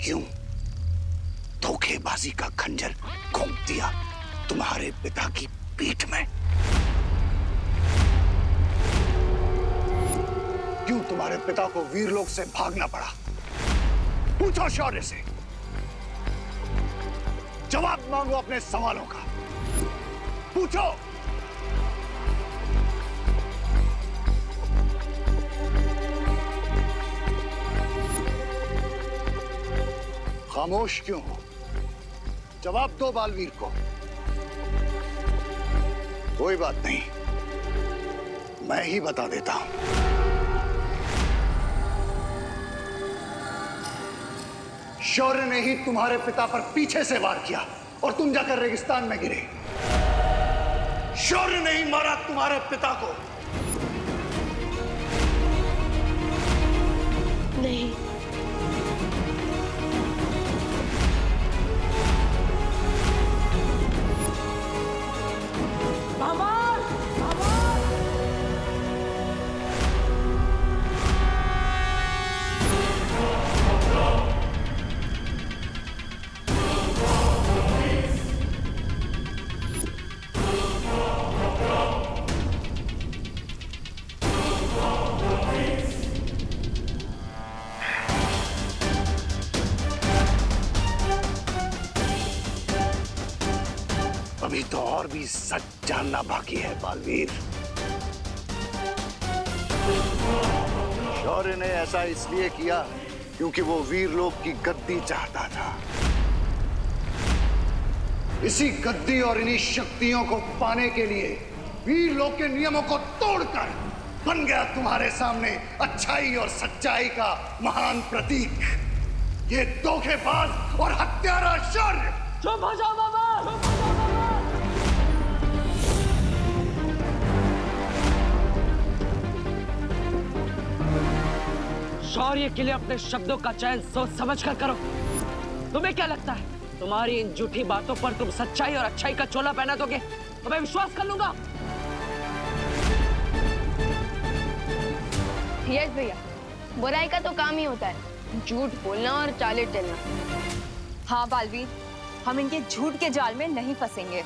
क्यों धोखेबाजी का खंजर घोंप दिया तुम्हारे पिता की पीठ में? क्यों तुम्हारे पिता को वीरलोक से भागना पड़ा? पूछो शौर्य से, जवाब मांगो अपने सवालों का। पूछो। खामोश क्यों हो? जवाब दो बालवीर को। कोई बात नहीं, मैं ही बता देता हूं। शौर्य ने ही तुम्हारे पिता पर पीछे से वार किया और तुम जाकर रेगिस्तान में गिरे। शौर्य ने ही मारा तुम्हारे पिता को। नहीं, अभी तो और भी सच जानना बाकी है बालवीर। शौर्य ने ऐसा इसलिए किया क्योंकि वो वीरलोक की गद्दी चाहता था। इसी गद्दी और इन्हीं शक्तियों को पाने के लिए वीरलोक के नियमों को तोड़कर बन गया तुम्हारे सामने अच्छाई और सच्चाई का महान प्रतीक, ये धोखेबाज और हत्यारा शौर्य। चुप हो जाओ बाबा। शौर्य के लिए अपने शब्दों का चयन सोच समझ कर करो। तुम्हें क्या लगता है तुम्हारी इन झूठी बातों पर तुम सच्चाई और अच्छाई का चोला पहना दोगे तो मैं विश्वास कर लूंगा? यस भैया, बुराई का तो काम ही होता है झूठ बोलना और चाले चलना। हाँ बालवीर, हम इनके झूठ के जाल में नहीं फंसेंगे।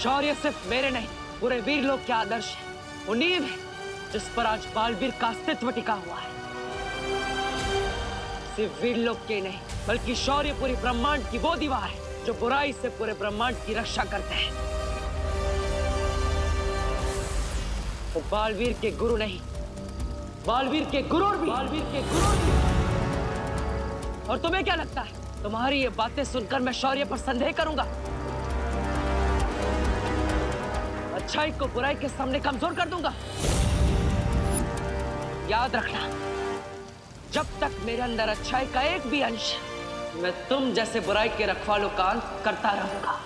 शौर्य सिर्फ मेरे नहीं पूरे वीरलोक के आदर्श है, वो नींव है जिस पर आज बालवीर का अस्तित्व टिका हुआ है। सिर्फ वीरलोक के नहीं बल्कि शौर्य पूरी ब्रह्मांड की वो दीवार है जो बुराई से पूरे ब्रह्मांड की रक्षा करते हैं। वो बालवीर के गुरु नहीं, बालवीर के गुरूर भी। बालवीर के गुरूर भी। और तुम्हें क्या लगता है तुम्हारी ये बातें सुनकर मैं शौर्य पर संदेह करूंगा? अच्छाई को बुराई के सामने कमजोर कर दूंगा? याद रखना, जब तक मेरे अंदर अच्छाई का एक भी अंश, मैं तुम जैसे बुराई के रखवालों का अंत करता रहूंगा।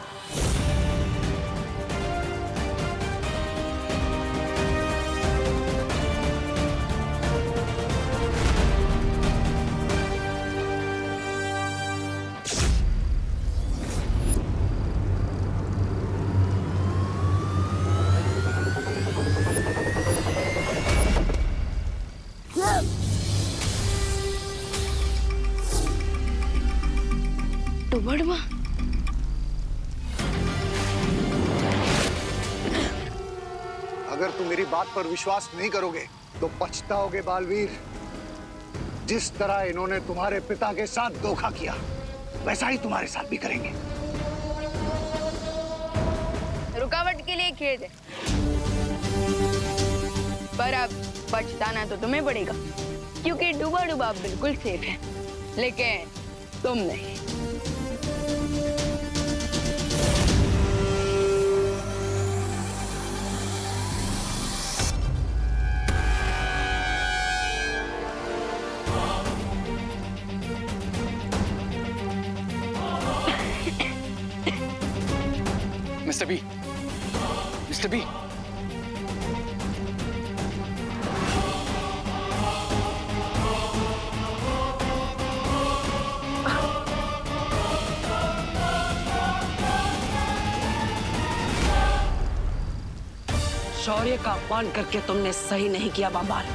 बड़वा, अगर तुम मेरी बात पर विश्वास नहीं करोगे तो पछताओगे बालवीर। जिस तरह इन्होंने तुम्हारे पिता के साथ धोखा किया वैसा ही तुम्हारे साथ भी करेंगे। रुकावट के लिए खेद है, पर अब पछताना तो तुम्हें पड़ेगा क्योंकि डूबा डूबा बिल्कुल सेफ है, लेकिन तुम नहीं। मिस्टर बी, मिस्टर बी, शौर्य का अपमान करके तुमने सही नहीं किया बाबाल।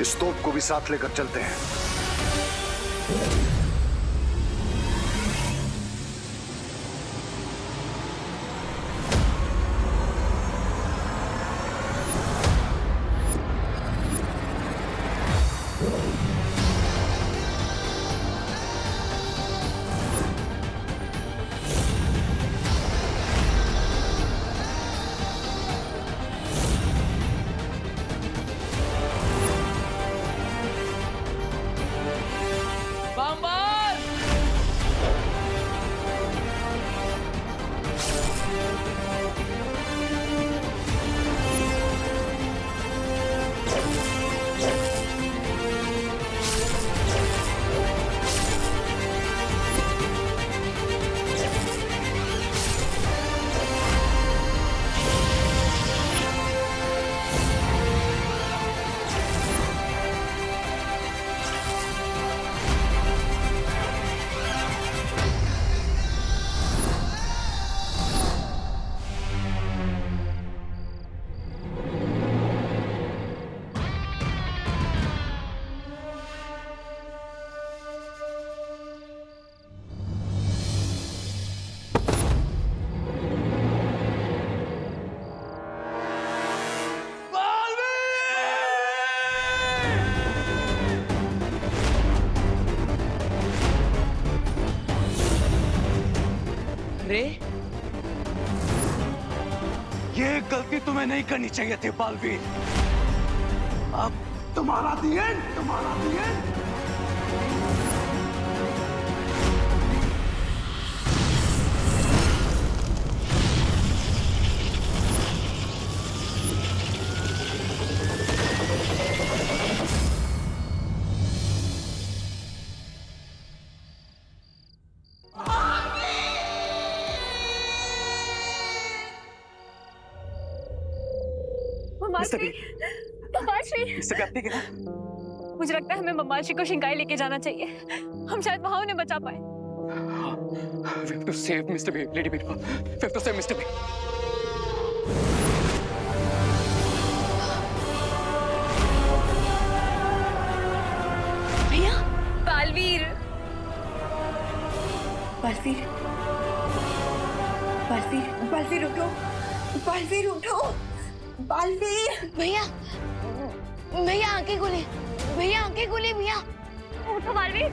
इस तोप को भी साथ लेकर चलते हैं। रे, ये गलती तुम्हें नहीं करनी चाहिए थी बालवीर। अब तुम्हारा दी एंड, तुम्हारा दी एंड। मम्माश्री, मम्माश्री, मिस्टर बी, आप ठीक है ना? मुझे लगता है हमें मम्माश्री को शिंकाई लेके जाना चाहिए। हम शायद वहां उन्हें बचा पाए। We have to save Mr. B, Lady B. We have to save Mr. B. भैया, बालवीर, बालवीर, बालवीर, बालवीर उठो, बालवीर उठो, बालवीर। भैया, भैया आंखें खोले, भैया आंखें खोले, भैया उठो बालवीर,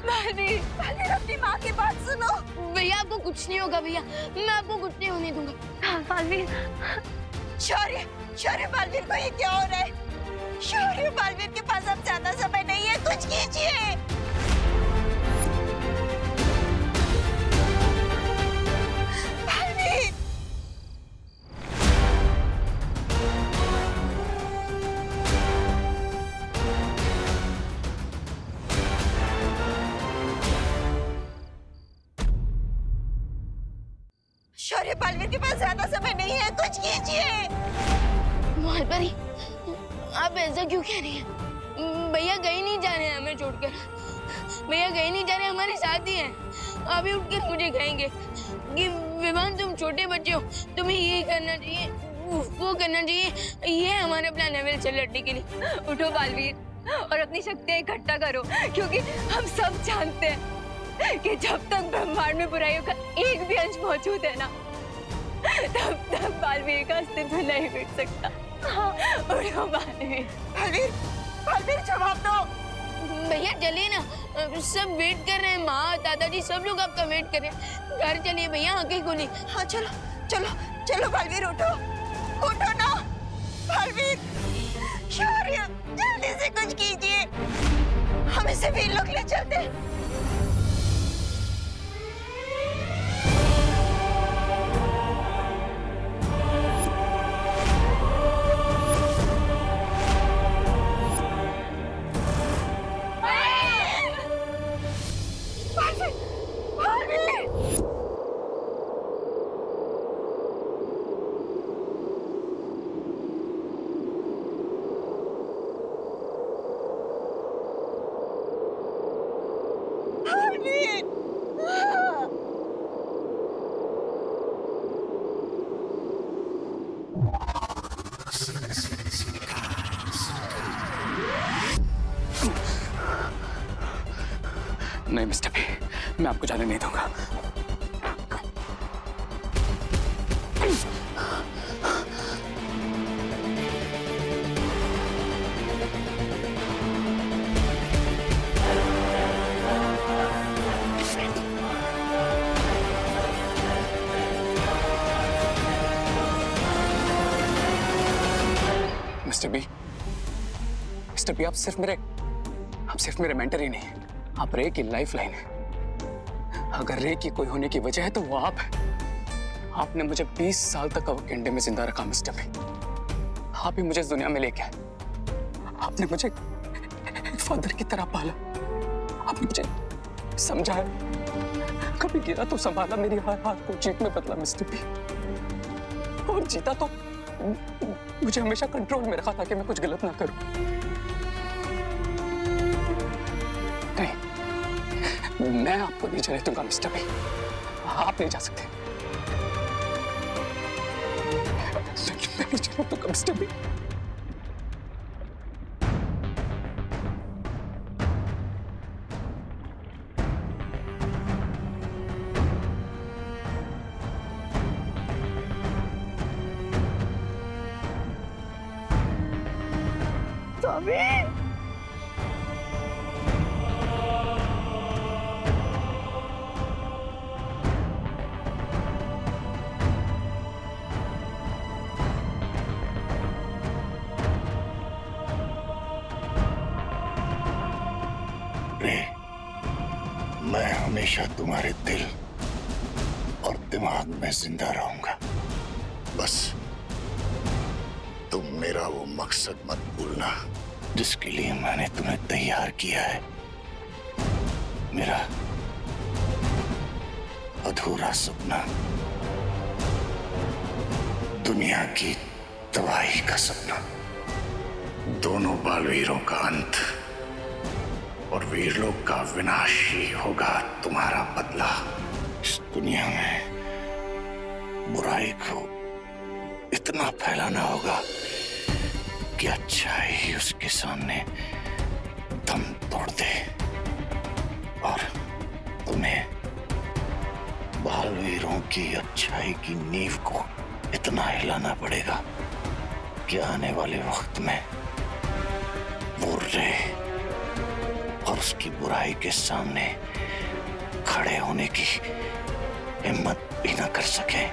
बालवीर, बालवीर अपनी माँ की बात सुनो। भैया आपको कुछ नहीं होगा भैया, मैं आपको कुछ नहीं होने दूंगा। हाँ, बालवीर, शौर्य, शौर्य, बालवीर को ये क्या हो रहा है? शौर्य, बालवीर के पास अब ज्यादा समय नहीं है, कुछ कीजिए। बालवीर, शौर्य, बालवीर के पास ज्यादा समय नहीं है, कुछ कीजिए। मोहब्बरी, आप ऐसा क्यों कह रही हैं? भैया कहीं नहीं जा रहे हैं हमें छोड़कर, भैया कहीं नहीं जा रहे, हमारे साथ ही हैं। अभी उठकर मुझे कहेंगे कि विवान तुम छोटे बच्चे हो, तुम्हें ये करना चाहिए, वो करना चाहिए, ये हमारा प्लान है वेल लड़ने के लिए। उठो बालवीर और अपनी शक्तियाँ इकट्ठा करो, क्योंकि हम सब जानते हैं कि जब तक ब्रह्मांड में बुराइयों का एक भी अंश मौजूद है ना, तब तक बालवीर का अस्तित्व नहीं मिट सकता। हाँ, उठो बालवीर। बालवीर, बालवीर जवाब दो। भैया चलिए ना, सब वेट कर रहे हैं, माँ दादाजी सब लोग आपका वेट कर रहे हैं। घर चलिए भैया, आंखें खोलिए। हाँ चलो, चलो, चलो बालवीर उठो, उठो ना। बालवीर, शौर्य, जल्दी से कुछ कीजिए, हम इसे वीर लोग ले चलते हैं। नहीं मिस्टर बी, मैं आपको जाने नहीं दूंगा। मिस्टर बी, आप सिर्फ मेरे मेंटर ही नहीं हैं, आप रे की लाइफ लाइन है। अगर रे की कोई होने की वजह है तो वो आप है। आपने मुझे 20 साल तक अवकेंडे में जिंदा रखा मिस्टर बी। आप ही मुझे इस दुनिया में लेके आए। आपने मुझे एक फादर की तरह पाला। आपने मुझे समझाया, कभी गिरा तो संभाला, मेरी हर हार को जीत में बदला मिस्टर बी। और जीता तो मुझे हमेशा कंट्रोल में रखा ताकि मैं कुछ गलत ना करूं। नहीं, मैं आपको नहीं जाने दूंगा मिस्टर बी। आप नहीं जा सकते। मैं नहीं जाने दूंगा मिस्टर बी। रे, मैं हमेशा तुम्हारे दिल और दिमाग में जिंदा रहूंगा। बस तुम मेरा वो मकसद मत भूलना जिसके लिए मैंने तुम्हें तैयार किया है। मेरा अधूरा सपना, दुनिया की तबाही का सपना, दोनों बालवीरों का अंत और वीरलोक का विनाश ही होगा तुम्हारा बदला। इस दुनिया में बुराई को इतना फैलाना होगा कि अच्छाई ही उसके सामने दम तोड़ दे। और तुम्हें बालवीरों की अच्छाई की नींव को इतना हिलाना पड़ेगा कि आने वाले वक्त में वो रे और उसकी बुराई के सामने खड़े होने की हिम्मत भी ना कर सके।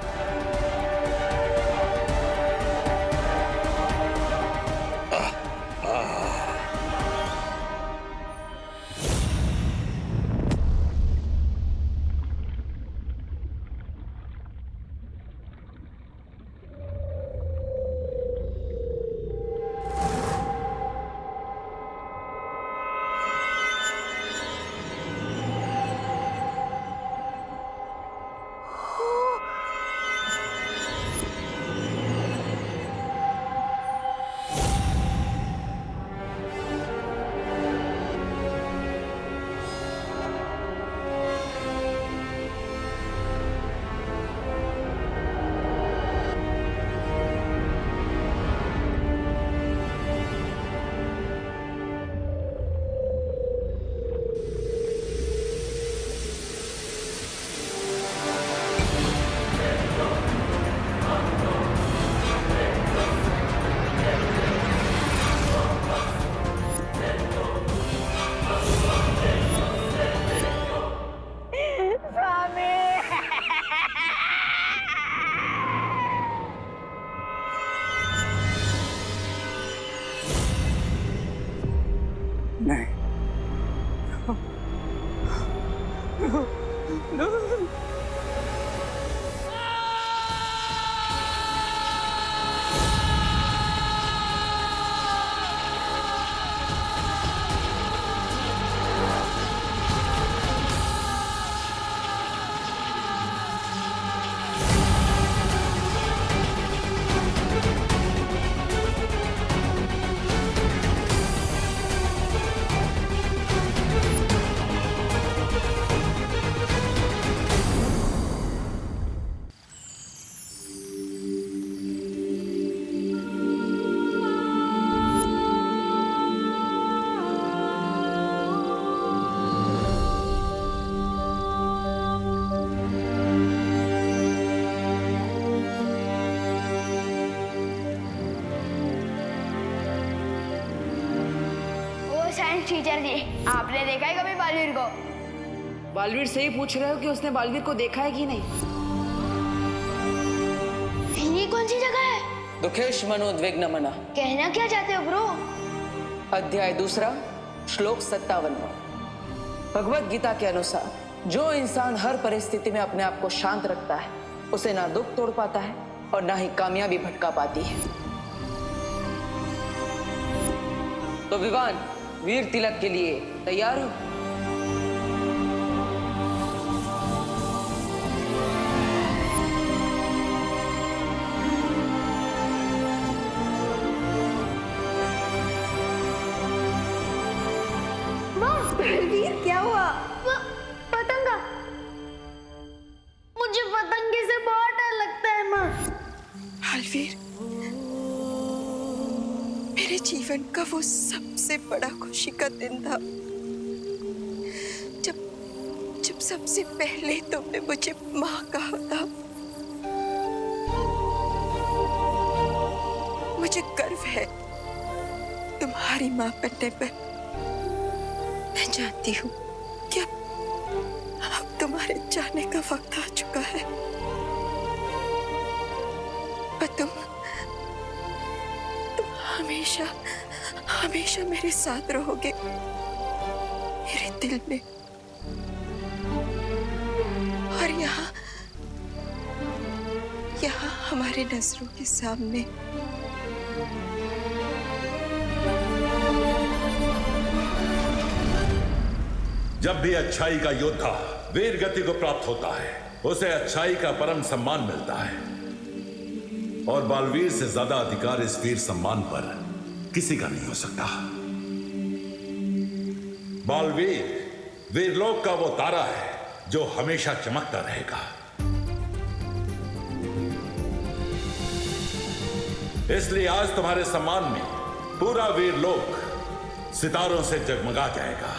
साइंस टीचर जी, आपने देखा है कभी बालवीर को? बालवीर से ही पूछ रहे हो कि उसने बालवीर को देखा है कि नहीं? ये कौन सी जगह है? दुखेश मनोद्विग्न मना। कहना क्या चाहते हो ब्रो? अध्याय 2 श्लोक 57। भगवत गीता के अनुसार जो इंसान हर परिस्थिति में अपने आप को शांत रखता है उसे ना दुख तोड़ पाता है और ना ही कामयाबी भटका पाती है। तो विवान वीर तिलक के लिए तैयार हो? बलवीर, क्या हुआ? पतंगा। मुझे पतंगे से बहुत डर लगता है माँ। बलवीर, मेरे जीवन का वो सबसे बड़ा खुशी का दिन था जब जब सबसे पहले तुमने मुझे माँ कहा था। मुझे गर्व है तुम्हारी माँ बनने पर। मैं जानती हूँ कि अब तुम्हारे जाने का वक्त आ चुका है, पर तुम हमेशा हमेशा मेरे साथ रहोगे, मेरे दिल में। और यहाँ हमारे नजरों के सामने जब भी अच्छाई का योद्धा वीर गति को प्राप्त होता है उसे अच्छाई का परम सम्मान मिलता है, और बालवीर से ज्यादा अधिकार इस वीर सम्मान पर किसी का नहीं हो सकता। बालवीर वीरलोक का वो तारा है जो हमेशा चमकता रहेगा। इसलिए आज तुम्हारे सम्मान में पूरा वीरलोक सितारों से जगमगा जाएगा।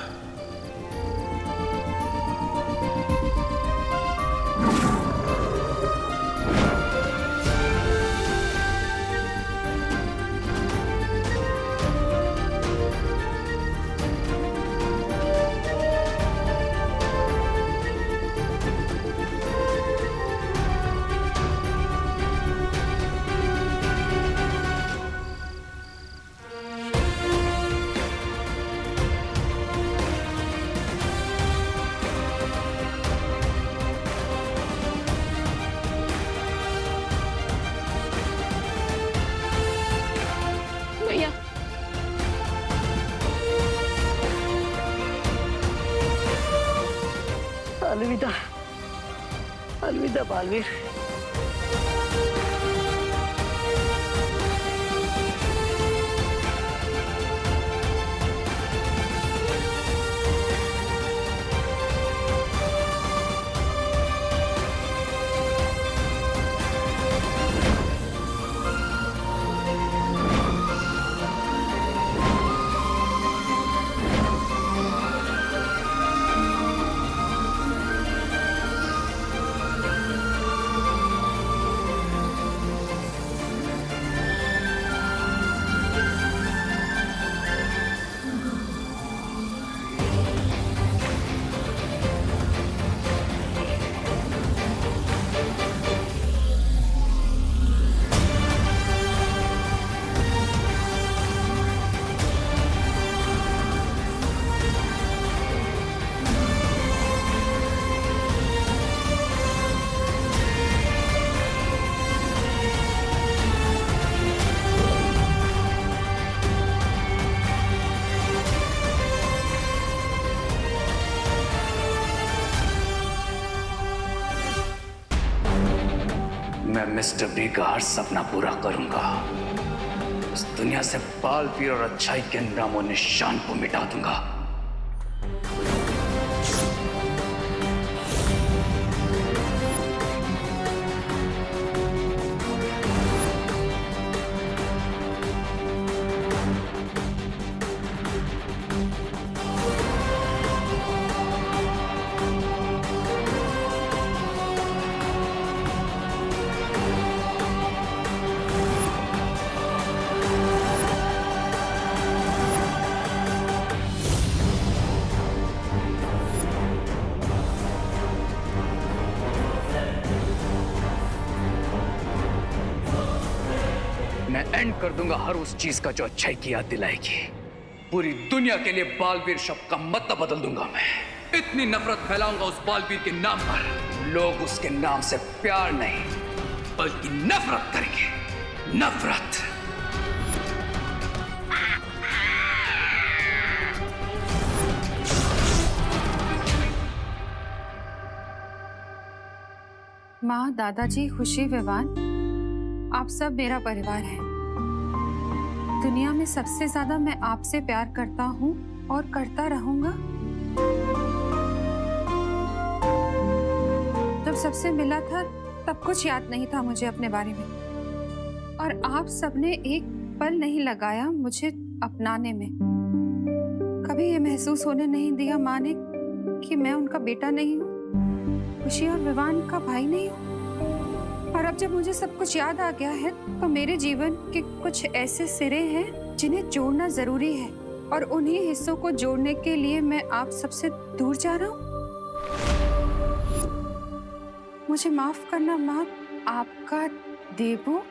भैया, अलविदा, अलविदा बालवीर। मैं मिस्टर बी का हर सपना पूरा करूंगा। इस दुनिया से बालवीर और अच्छाई के नामो निशान को मिटा दूंगा। कर दूंगा हर उस चीज का जो अच्छाई की याद दिलाएगी। पूरी दुनिया के लिए बालवीर शब्द का मतलब बदल दूंगा मैं। इतनी नफरत फैलाऊंगा उस बालवीर के नाम पर, लोग उसके नाम से प्यार नहीं बल्कि नफरत करेंगे। नफरत। माँ, दादाजी, खुशी, विवान, आप सब मेरा परिवार है। दुनिया में सबसे ज्यादा मैं आपसे प्यार करता हूँ और करता रहूंगा। जब सबसे मिला था तब कुछ याद नहीं था मुझे अपने बारे में, और आप सबने एक पल नहीं लगाया मुझे अपनाने में। कभी ये महसूस होने नहीं दिया माँ ने कि मैं उनका बेटा नहीं हूँ, खुशी और विवान का भाई नहीं हूँ। और अब जब मुझे सब कुछ याद आ गया है तो मेरे जीवन के कुछ ऐसे सिरे हैं जिन्हें जोड़ना जरूरी है, और उन्हीं हिस्सों को जोड़ने के लिए मैं आप सबसे दूर जा रहा हूँ। मुझे माफ करना माँ। आपका देबू